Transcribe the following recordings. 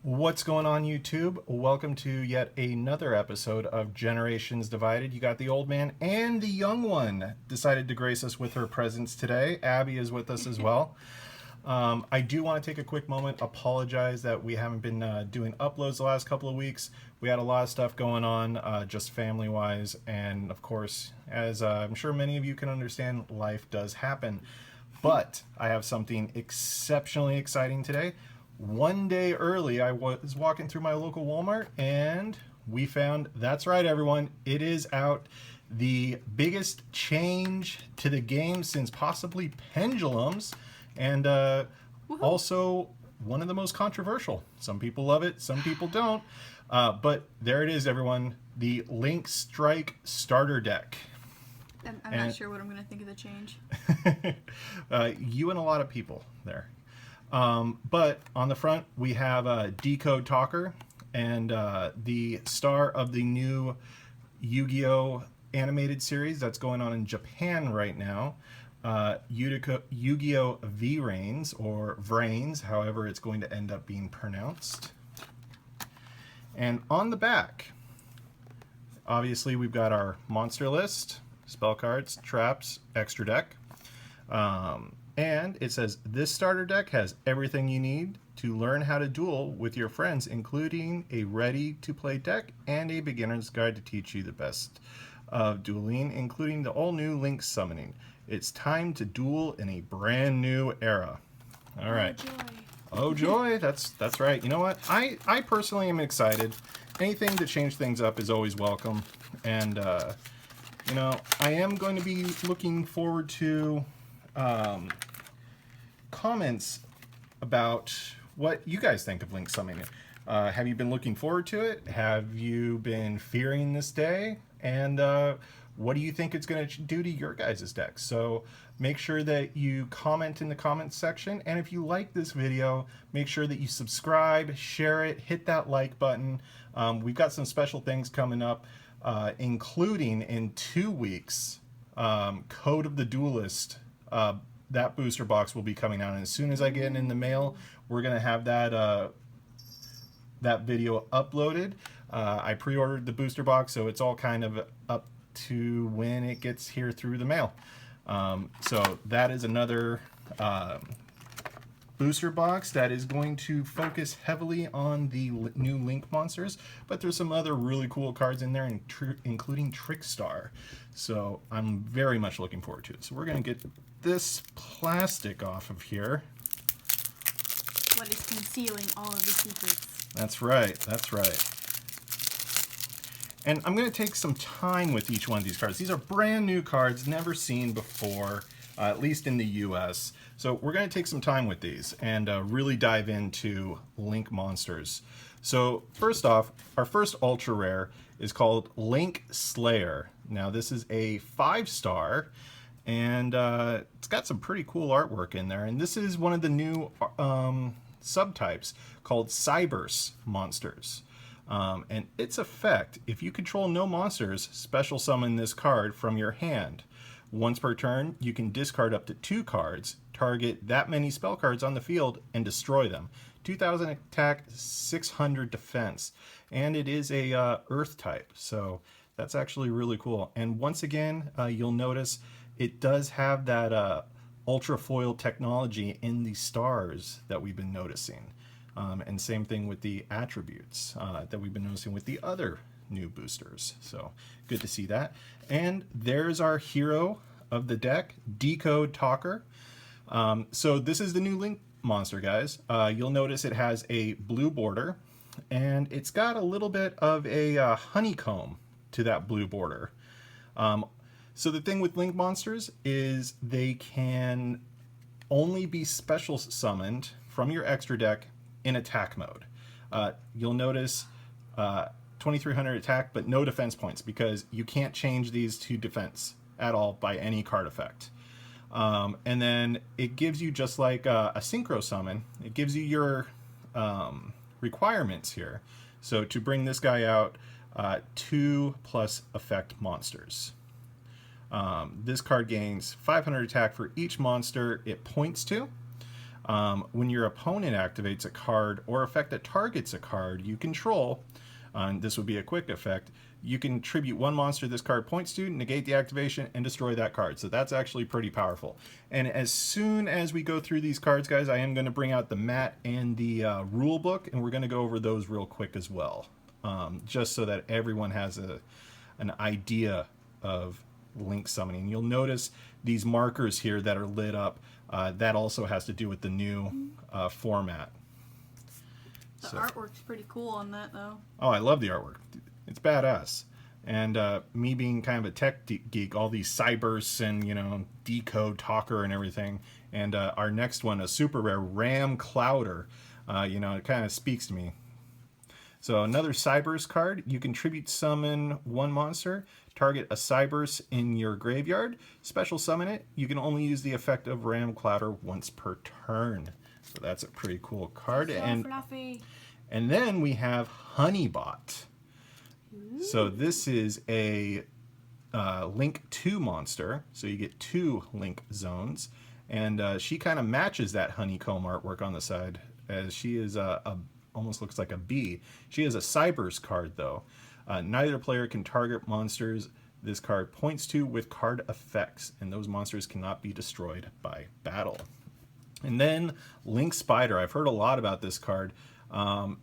What's going on, YouTube? Welcome to yet another episode of Generations Divided. You got the old man and the young one decided to grace us with her presence today. Abby is with us as well. I do want to take a quick moment, apologize that we haven't been doing uploads the last couple of weeks. We had a lot of stuff going on, just family-wise, and of course, as I'm sure many of you can understand, life does happen. But I have something exceptionally exciting today. One day early, I was walking through my local Walmart and we found, that's right everyone, it is out, the biggest change to the game since possibly Pendulums, and also one of the most controversial. Some people love it, some people don't, but there it is everyone, the Link Strike starter deck. I'm not sure what I'm going to think of the change. You and a lot of people there. But on the front, we have a Decode Talker and the star of the new Yu-Gi-Oh! Animated series that's going on in Japan right now, Yu-Gi-Oh! V-Rains, or Vrains, however it's going to end up being pronounced. And on the back, obviously we've got our monster list, spell cards, traps, extra deck. And it says, this starter deck has everything you need to learn how to duel with your friends, including a ready-to-play deck and a beginner's guide to teach you the best of dueling, including the all-new Link summoning. It's time to duel in a brand new era. All right. Oh, joy. Oh, joy. That's right. You know what? I personally am excited. Anything to change things up is always welcome. And, you know, I am going to be looking forward to comments about what you guys think of Link summoning. Have you been looking forward to it? Have you been fearing this day? And what do you think it's going to do to your guys' decks? So make sure that you comment in the comments section. And if you like this video, make sure that you subscribe, share it, hit that like button. We've got some special things coming up, including in 2 weeks, Code of the Duelist. That booster box will be coming out, and as soon as I get it in the mail, we're gonna have that that video uploaded. I pre-ordered the booster box, so it's all kind of up to when it gets here through the mail. So that is another booster box that is going to focus heavily on the new Link monsters, but there's some other really cool cards in there, including Trickstar. So I'm very much looking forward to it. So we're going to get this plastic off of here. What is concealing all of the secrets? That's right, that's right. And I'm going to take some time with each one of these cards. These are brand new cards, never seen before, at least in the US. So we're going to take some time with these and really dive into Link monsters. So first off, our first ultra rare is called Link Slayer. Now this is a 5-star, and it's got some pretty cool artwork in there. And this is one of the new subtypes called Cyberse monsters. And its effect, if you control no monsters, special summon this card from your hand. Once per turn, you can discard up to 2 cards, target that many spell cards on the field, and destroy them. 2,000 attack, 600 defense. And it is a earth type, so that's actually really cool. And once again, you'll notice it does have that ultra foil technology in the stars that we've been noticing. And same thing with the attributes that we've been noticing with the other new boosters. So good to see that. And there's our hero of the deck, Decode Talker. So this is the new Link monster, guys. You'll notice it has a blue border, and it's got a little bit of a honeycomb to that blue border. So the thing with Link monsters is they can only be special summoned from your extra deck in attack mode. You'll notice 2,300 attack, but no defense points, because you can't change these to defense at all by any card effect. And then it gives you, just like a synchro summon, it gives you your requirements here. So to bring this guy out, 2+ effect monsters. This card gains 500 attack for each monster it points to. When your opponent activates a card or effect that targets a card you control, and this would be a quick effect, you can tribute one monster this card points to, negate the activation, and destroy that card. So that's actually pretty powerful. And as soon as we go through these cards, guys, I am going to bring out the mat and the rule book, and we're going to go over those real quick as well, just so that everyone has an idea of link summoning. You'll notice these markers here that are lit up. That also has to do with the new format. The artwork's pretty cool on that, though. Oh, I love the artwork. It's badass. And me being kind of a tech geek, all these cybers and, you know, decode talker and everything. And our next one, a super rare Ram Clouder, you know, it kind of speaks to me. So another Cybers card, you can tribute summon one monster, target a Cybers in your graveyard, special summon it. You can only use the effect of Ram Clouder once per turn. So that's a pretty cool card. So fluffy. And then we have Honeybot. Ooh. So this is a Link 2 monster. So you get 2 Link zones. And she kind of matches that honeycomb artwork on the side, as she is almost looks like a bee. She is a Cybers card, though. Neither player can target monsters this card points to with card effects, and those monsters cannot be destroyed by battle. And then Link Spider. I've heard a lot about this card. You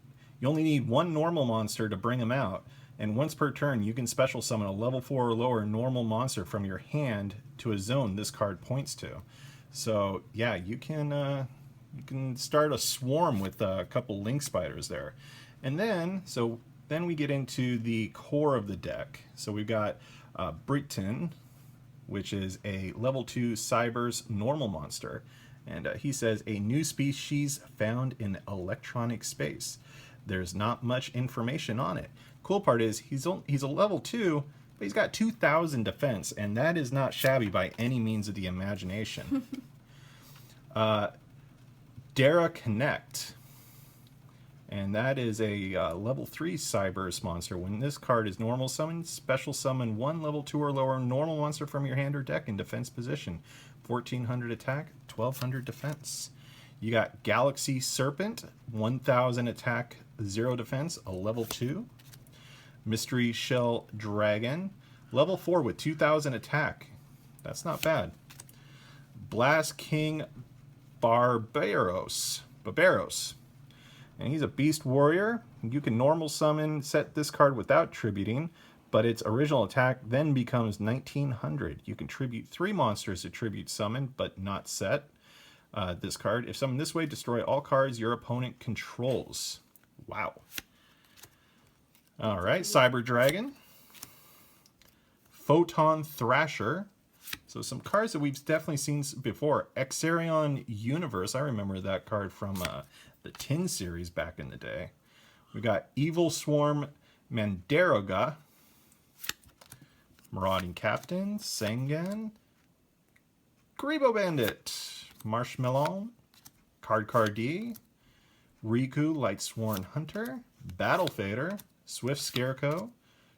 only need one normal monster to bring him out, and once per turn you can special summon a level 4 or lower normal monster from your hand to a zone this card points to. So yeah, you can start a swarm with a couple Link Spiders there. And then then we get into the core of the deck. So we've got Britain, which is a level 2 Cybers normal monster. And he says, a new species found in electronic space. There's not much information on it. Cool part is he's a level 2, but he's got 2,000 defense, and that is not shabby by any means of the imagination. Dara Connect. And that is a level 3 Cybers monster. When this card is normal summoned, special summon one level 2 or lower normal monster from your hand or deck in defense position. 1,400 attack, 1,200 defense. You got Galaxy Serpent, 1,000 attack, 0 defense, a level 2. Mystery Shell Dragon, level 4 with 2,000 attack. That's not bad. Blast King Barbaros. And he's a beast warrior. You can normal summon, set this card without tributing, but its original attack then becomes 1,900. You can tribute 3 monsters to tribute summon, but not set this card. If summoned this way, destroy all cards your opponent controls. Wow. All right, Cyber Dragon. Photon Thrasher. So some cards that we've definitely seen before. Exarion Universe. I remember that card from the Tin series back in the day. We got Evil Swarm Mandaroga. Marauding Captain. Sengan. Karibo Bandit. Marshmallow. Card-Cardee. Riku Lightsworn Hunter. Battle Fader. Swift Scarecrow.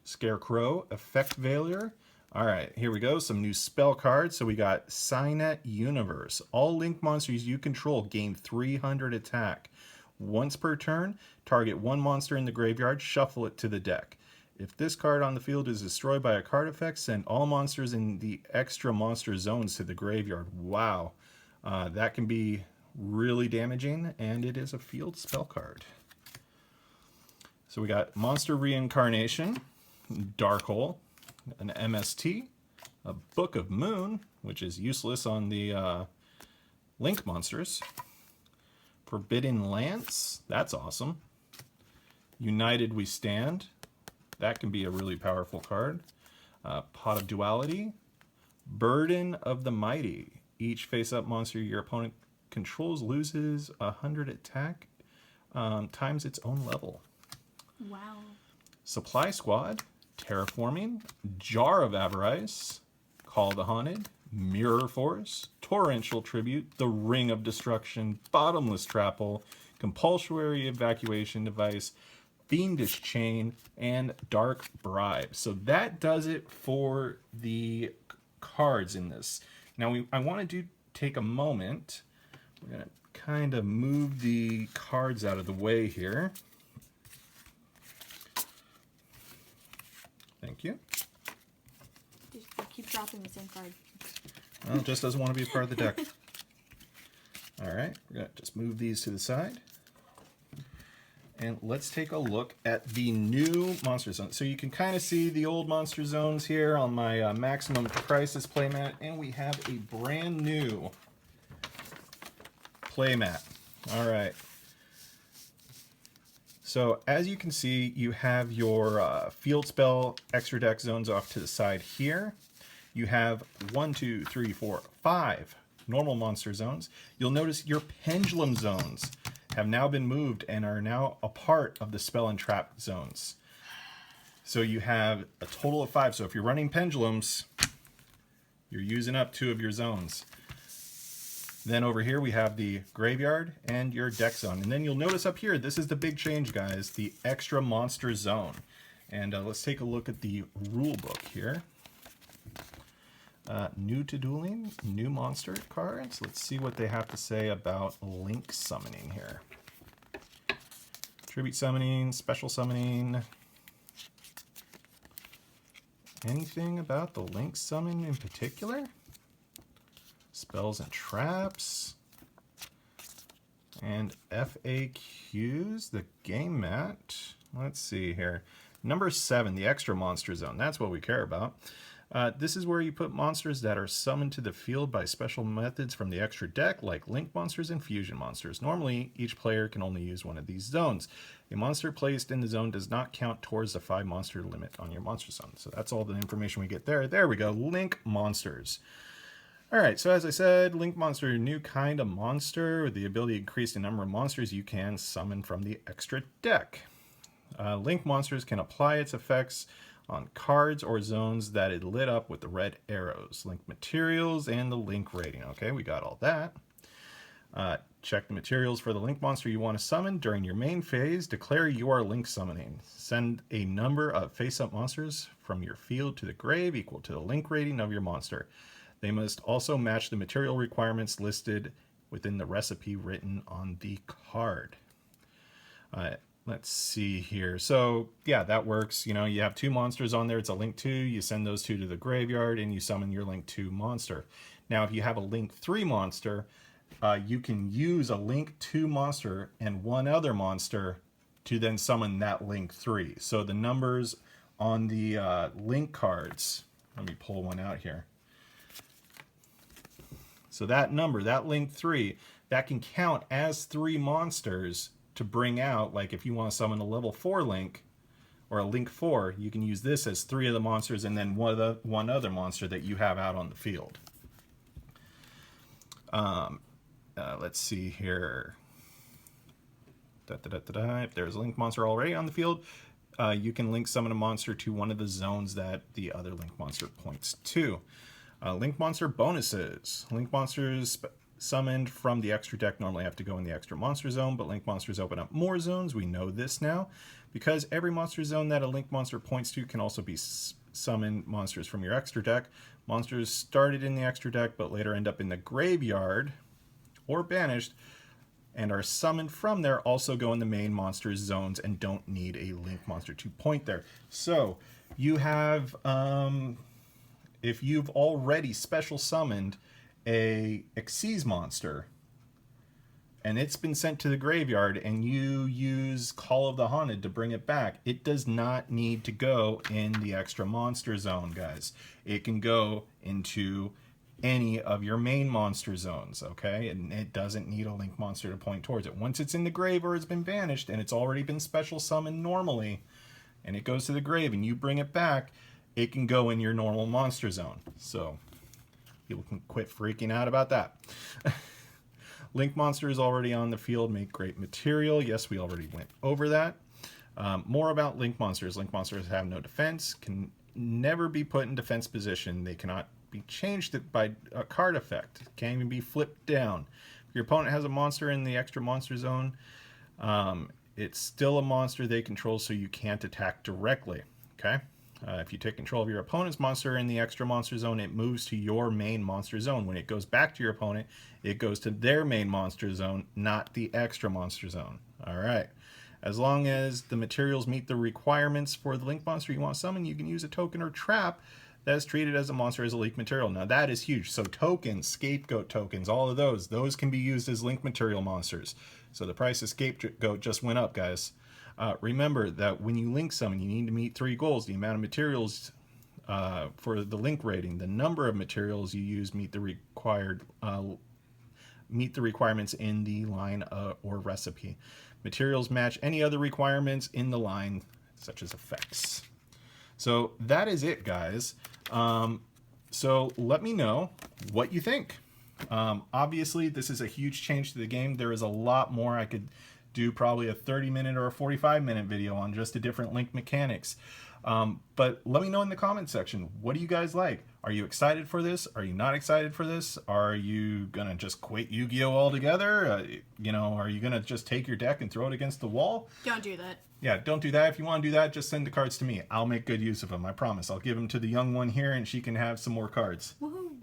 Effect Veiler. Alright, here we go. Some new spell cards. So we got Cynet Universe. All Link monsters you control gain 300 attack. Once per turn, target one monster in the graveyard, shuffle it to the deck. If this card on the field is destroyed by a card effect, send all monsters in the extra monster zones to the graveyard. Wow. That can be really damaging, and it is a field spell card. So we got Monster Reincarnation, Dark Hole, an MST, a Book of Moon, which is useless on the Link monsters. Forbidden Lance, that's awesome. United We Stand, that can be a really powerful card. Pot of Duality, Burden of the Mighty. Each face-up monster your opponent controls loses 100 attack times its own level. Wow. Supply Squad, Terraforming, Jar of Avarice, Call the Haunted, Mirror Force, Torrential Tribute, The Ring of Destruction, Bottomless Trapple, Compulsory Evacuation Device, Fiendish Chain, and Dark Bribe. So that does it for the cards in this. Now I want to take a moment. We're going to kind of move the cards out of the way here. Thank you. Just keep dropping the same card. Well, it just doesn't want to be a part of the deck. All right, we're going to just move these to the side. And let's take a look at the new Monster Zone. So you can kind of see the old Monster Zones here on my Maximum Crisis playmat. And we have a brand new playmat. All right. So as you can see, you have your field spell extra deck zones off to the side here. You have 1, 2, 3, 4, 5 normal monster zones. You'll notice your pendulum zones have now been moved and are now a part of the spell and trap zones. So you have a total of 5. So if you're running pendulums, you're using up 2 of your zones. Then over here we have the graveyard and your deck zone. And then you'll notice up here, this is the big change, guys, the extra monster zone. And let's take a look at the rule book here. New to dueling, new monster cards. Let's see what they have to say about link summoning here. Tribute summoning, special summoning. Anything about the link summon in particular? Spells and traps. And FAQs, the game mat. Let's see here. Number 7, the extra monster zone. That's what we care about. This is where you put monsters that are summoned to the field by special methods from the extra deck, like link monsters and fusion monsters. Normally, each player can only use one of these zones. A monster placed in the zone does not count towards the 5 monster limit on your monster zone. So that's all the information we get there. There we go, link monsters. All right, so as I said, link monster, new kind of monster with the ability to increase the number of monsters you can summon from the extra deck. Link monsters can apply its effects on cards or zones that it lit up with the red arrows. Link materials and the link rating. Okay, we got all that. Check the materials for the link monster you want to summon. During your main phase, declare you are link summoning. Send a number of face-up monsters from your field to the grave equal to the link rating of your monster. They must also match the material requirements listed within the recipe written on the card. Let's see here. So yeah, that works. You know, you have 2 monsters on there. It's a link 2. You send those 2 to the graveyard and you summon your link 2 monster. Now, if you have a link 3 monster, you can use a link 2 monster and 1 other monster to then summon that link 3. So the numbers on the link cards, let me pull one out here. So that number, that link 3, that can count as 3 monsters to bring out, like if you want to summon a level 4 link or a link 4, you can use this as 3 of the monsters and then one other monster that you have out on the field. Let's see here. If there's a link monster already on the field, you can link summon a monster to one of the zones that the other link monster points to. Link monster bonuses. Link monsters summoned from the extra deck normally have to go in the extra monster zone, but link monsters open up more zones. We know this now because every monster zone that a link monster points to can also be summoned monsters from your extra deck. Monsters started in the extra deck but later end up in the graveyard or banished and are summoned from there also go in the main monster zones and don't need a link monster to point there. So you have, if you've already special summoned a Xyz monster and it's been sent to the graveyard and you use Call of the Haunted to bring it back, it does not need to go in the extra monster zone, guys. It can go into any of your main monster zones, okay? And it doesn't need a link monster to point towards it. Once it's in the grave or it's been banished and it's already been special summoned normally and it goes to the grave and you bring it back, it can go in your normal monster zone. So people can quit freaking out about that. Link monsters already on the field make great material. Yes, we already went over that. More about link monsters. Link monsters have no defense, can never be put in defense position. They cannot be changed by a card effect. Can't even be flipped down. If your opponent has a monster in the extra monster zone, it's still a monster they control, so you can't attack directly. Okay? If you take control of your opponent's monster in the extra monster zone, it moves to your main monster zone. When it goes back to your opponent, it goes to their main monster zone, not the extra monster zone. All right. As long as the materials meet the requirements for the link monster you want to summon, you can use a token or trap that is treated as a monster as a link material. Now that is huge. So tokens, scapegoat tokens, all of those can be used as link material monsters. So the price of scapegoat just went up, guys. Remember that when you link summon, you need to meet 3 goals: the amount of materials for the link rating, the number of materials you use meet the requirements in the line or recipe. Materials match any other requirements in the line, such as effects. So that is it, guys. So let me know what you think. Obviously, this is a huge change to the game. There is a lot more. I could do probably a 30-minute or a 45-minute video on just the different link mechanics. But let me know in the comment section, what do you guys like? Are you excited for this? Are you not excited for this? Are you gonna just quit Yu-Gi-Oh altogether? You know, are you gonna just take your deck and throw it against the wall? Don't do that. Yeah, don't do that. If you want to do that, just send the cards to me. I'll make good use of them. I promise. I'll give them to the young one here, and she can have some more cards. Woohoo!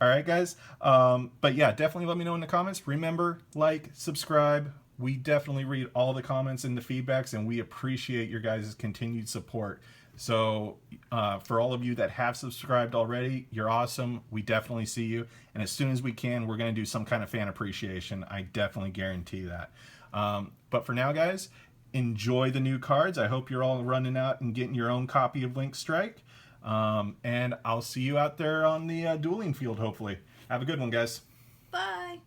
All right, guys. But yeah, definitely let me know in the comments. Remember, like, subscribe. We definitely read all the comments and the feedbacks, and we appreciate your guys' continued support. So for all of you that have subscribed already, you're awesome. We definitely see you. And as soon as we can, we're going to do some kind of fan appreciation. I definitely guarantee that. But for now, guys, enjoy the new cards. I hope you're all running out and getting your own copy of Link Strike. And I'll see you out there on the dueling field, hopefully. Have a good one, guys. Bye.